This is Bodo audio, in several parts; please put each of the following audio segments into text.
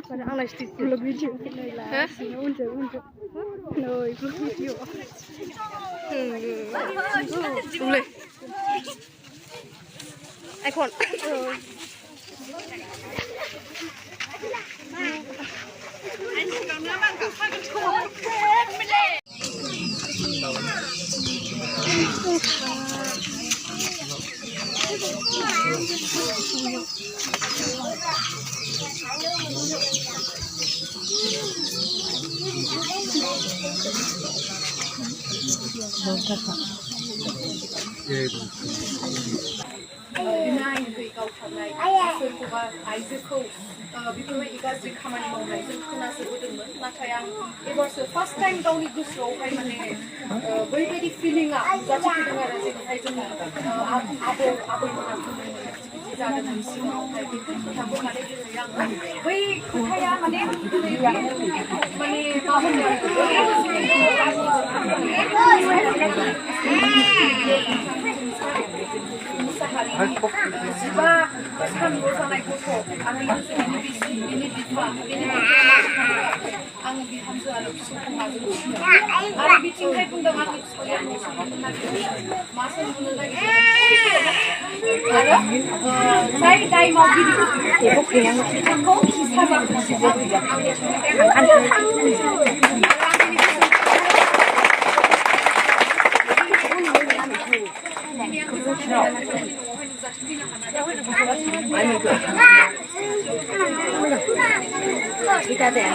Pada anak stick vlog video ini lah. Unjuk. Noi vlog video. Boleh. iPhone. बेफोरबायदि गाज्रि खामानि मावनाय जों खोनासोबोदोंमोन नाथाय आं एबारसो फार्स्ट टाइम गावनि गोसोआवहाय माने बैबायदि फिलिंआ नुजाथिफैदों आरो जेरैहाय जोंनि आबैमोना बुंदोंमोन बिदि जादोंमोन सिगाङावहाय बेफोर खोथाखौ माने दिनै आङो बै खोथाया माने माने मा होनो जिबा सानल' जानाय गथ' आंनि बिनि बिफा आं बिहामजो आरो फिसाखौ माजों फिसियो आरो बिथिंहाय बुंदों आंनि फिसाया न' संनो नागिरदों मा सोंनो नागिरदों आरो जाय दाय मावगिरि बिथांखौ साजा kita deh.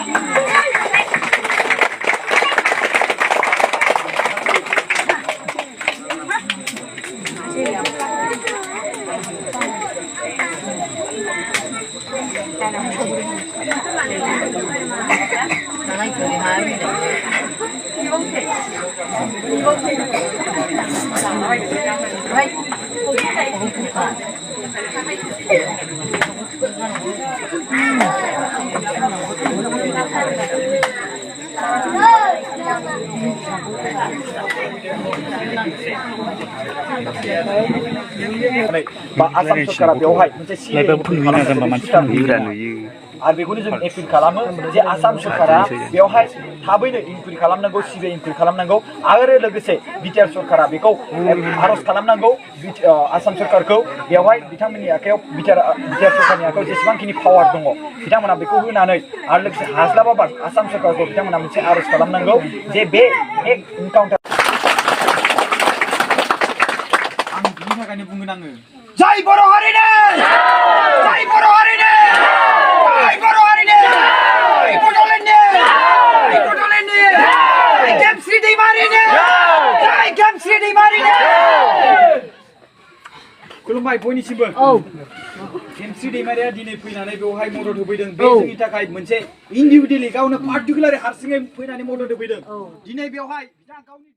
आसाम सरकारा बेवहाय मोनसे आरो बेखौनो जों एपिल खालामो जे आसाम सरकारा बेवहाय थाबैनो इनकुइरि खालामनांगौ सिबिआइ इनकुइरि खालामनांगौ आरो लोगोसे बिटिआर सरकारा बेखौ आर'ज खालामनांगौ आसाम सरकारखौ बेवहाय बिथांमोननि आखायाव बिटिआर सरकारनि आखायाव जेसेबांखिनि पावार दङ बिथांमोना बेखौ होनानै आरो लोगोसे हास्लाबाबा आसाम सरकारखौ बिथांमोना मोनसे आर'ज खालामनांगौ जे बे इनकाउन्टार आं बिनि थाखायनो बुंगोन आङो जय बर' हारिनो जय बर' हारिनो जय बर' हारिनो जय बड'लेण्डनो जय बड'लेण्डनो जय गेमस्रि दैमारिनो जय गेमस्रि दैमारिनो खुलुमबाय बयनिसिमबो गेमस्रि दैमारिया दिनै फैनानै बेवहाय मदद होफैदों बे जोंनि थाखाय मोनसे इन्डिभिजुवेलि गावनो पार्टिकुलारि हारसिङै फैनानै मदद होफैदों दिनै बेवहाय बिथाङा गावनि